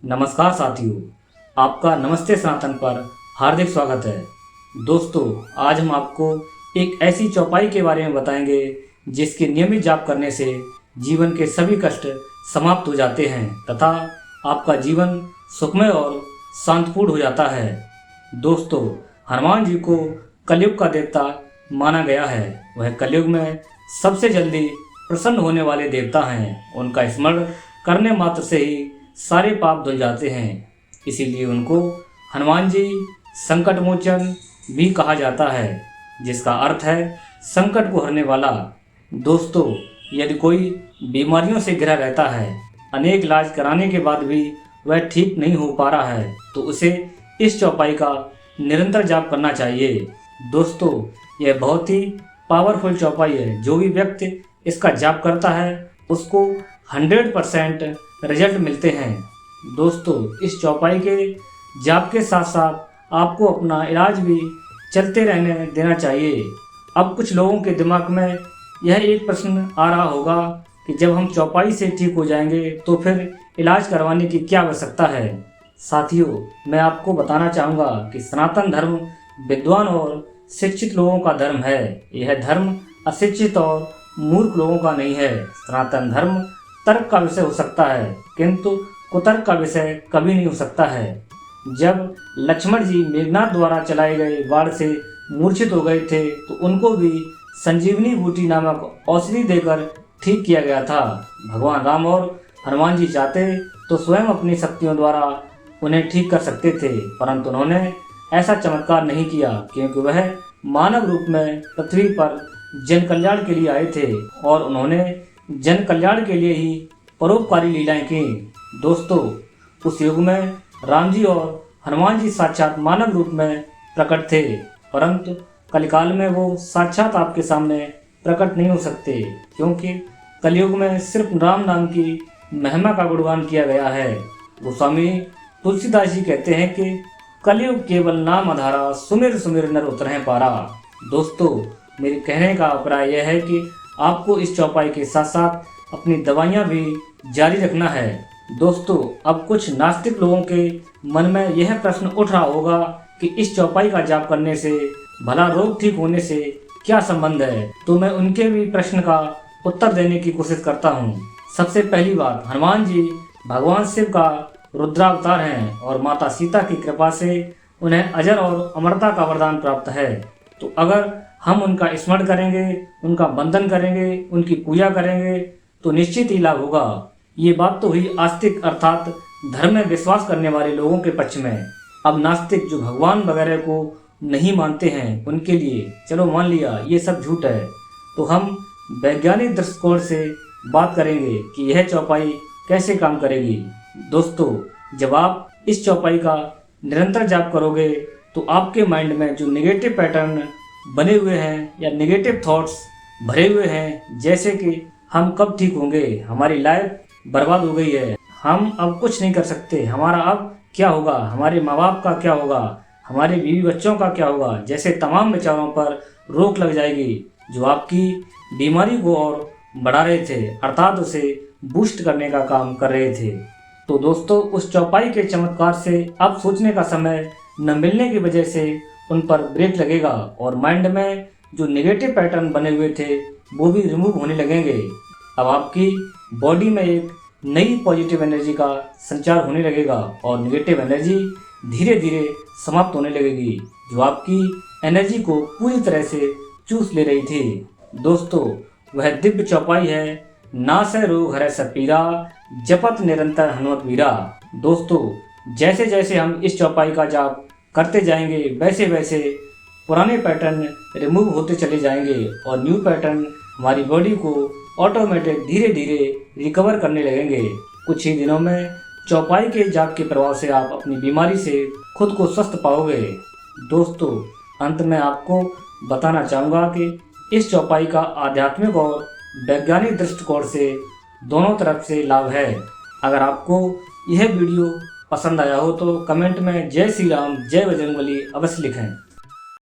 नमस्कार साथियों, आपका नमस्ते सनातन पर हार्दिक स्वागत है। दोस्तों, आज हम आपको एक ऐसी चौपाई के बारे में बताएंगे जिसके नियमित जाप करने से जीवन के सभी कष्ट समाप्त हो जाते हैं तथा आपका जीवन सुखमय और शांतिपूर्ण हो जाता है। दोस्तों, हनुमान जी को कलयुग का देवता माना गया है। वह कलयुग में सबसे जल्दी प्रसन्न होने वाले देवता हैं। उनका स्मरण करने मात्र से ही सारे पाप धुल जाते हैं। इसीलिए उनको हनुमान जी संकट मोचन भी कहा जाता है, जिसका अर्थ है संकट को हरने वाला। दोस्तों, यदि कोई बीमारियों से घिरा रहता है, अनेक इलाज कराने के बाद भी वह ठीक नहीं हो पा रहा है, तो उसे इस चौपाई का निरंतर जाप करना चाहिए। दोस्तों, यह बहुत ही पावरफुल चौपाई है। जो भी व्यक्ति इसका जाप करता है उसको 100% रिजल्ट मिलते हैं। दोस्तों, इस चौपाई के जाप के साथ साथ आपको अपना इलाज भी चलते रहने देना चाहिए। अब कुछ लोगों के दिमाग में यह एक प्रश्न आ रहा होगा कि जब हम चौपाई से ठीक हो जाएंगे तो फिर इलाज करवाने की क्या आवश्यकता है। साथियों, मैं आपको बताना चाहूँगा कि सनातन धर्म विद्वान और शिक्षित लोगों का धर्म है। यह धर्म अशिक्षित और मूर्ख लोगों का नहीं है। सनातन धर्म तर्क का विषय हो सकता है, किंतु कुतर्क का विषय कभी नहीं हो सकता है। जब लक्ष्मण जी मेघनाथ द्वारा चलाए गए बाढ़ से मूर्छित हो गए थे तो उनको भी संजीवनी बूटी नामक औषधि देकर ठीक किया गया था। भगवान राम और हनुमान जी चाहते तो स्वयं अपनी शक्तियों द्वारा उन्हें ठीक कर सकते थे, परंतु उन्होंने ऐसा चमत्कार नहीं किया, क्योंकि वह मानव रूप में पृथ्वी पर जन कल्याण के लिए आए थे और उन्होंने जन कल्याण के लिए ही परोपकारी लीलाएं की। दोस्तों, उस युग में राम जी और हनुमान जी साक्षात मानव रूप में प्रकट थे, परंतु कलिकाल में वो साक्षात आपके सामने प्रकट नहीं हो सकते, क्योंकि कलयुग में सिर्फ राम नाम की महिमा का गुणगान किया गया है। गोस्वामी तुलसीदास जी कहते हैं कि कलयुग केवल नाम आधारा, सुमिर सुमिर नर उतरहि पारा। दोस्तों, मेरे कहने का अभिप्राय यह है कि आपको इस चौपाई के साथ साथ अपनी दवाइयाँ भी जारी रखना है। दोस्तों, अब कुछ नास्तिक लोगों के मन में यह प्रश्न उठ रहा होगा कि इस चौपाई का जाप करने से भला रोग ठीक होने से क्या संबंध है, तो मैं उनके भी प्रश्न का उत्तर देने की कोशिश करता हूँ। सबसे पहली बात, हनुमान जी भगवान शिव का रुद्रावतार हैं और माता सीता की कृपा से उन्हें अजर और अमरता का वरदान प्राप्त है। तो अगर हम उनका स्मरण करेंगे, उनका वंदन करेंगे, उनकी पूजा करेंगे तो निश्चित ही लाभ होगा। ये बात तो हुई आस्तिक अर्थात धर्म में विश्वास करने वाले लोगों के पक्ष में। अब नास्तिक जो भगवान वगैरह को नहीं मानते हैं उनके लिए चलो मान लिया ये सब झूठ है, तो हम वैज्ञानिक दृष्टिकोण से बात करेंगे कि यह चौपाई कैसे काम करेगी। दोस्तों, जब आप इस चौपाई का निरंतर जाप करोगे तो आपके माइंड में जो नेगेटिव पैटर्न बने हुए हैं या नेगेटिव थॉट्स भरे हुए हैं, जैसे कि हम कब ठीक होंगे, हमारी लाइफ बर्बाद हो गई है, हम अब कुछ नहीं कर सकते, हमारा अब क्या होगा, हमारे माँ बाप का क्या होगा, हमारे बीवी बच्चों का क्या होगा, जैसे तमाम विचारों पर रोक लग जाएगी जो आपकी बीमारी को और बढ़ा रहे थे, अर्थात उसे बूस्ट करने का काम कर रहे थे। तो दोस्तों, उस चौपाई के चमत्कार से अब सोचने का समय न मिलने की वजह से उन पर ब्रेक लगेगा और माइंड में जो नेगेटिव पैटर्न बने हुए थे वो भी रिमूव होने लगेंगे। अब आपकी बॉडी में एक नई पॉजिटिव एनर्जी का संचार होने लगेगा और नेगेटिव एनर्जी धीरे धीरे समाप्त होने लगेगी, जो आपकी एनर्जी को पूरी तरह से चूस ले रही थी। दोस्तों, वह दिव्य चौपाई है, नासै रोग हरै सब पीरा, जपत निरंतर हनुमत वीरा। दोस्तों, जैसे जैसे हम इस चौपाई का जाप करते जाएंगे वैसे वैसे पुराने पैटर्न रिमूव होते चले जाएंगे और न्यू पैटर्न हमारी बॉडी को ऑटोमेटिक धीरे धीरे रिकवर करने लगेंगे। कुछ ही दिनों में चौपाई के जाप के प्रभाव से आप अपनी बीमारी से खुद को स्वस्थ पाओगे। दोस्तों, अंत में आपको बताना चाहूँगा कि इस चौपाई का आध्यात्मिक और वैज्ञानिक दृष्टिकोण से दोनों तरफ से लाभ है। अगर आपको यह वीडियो पसंद आया हो तो कमेंट में जय श्री राम, जय बजरंगबली अवश्य लिखें।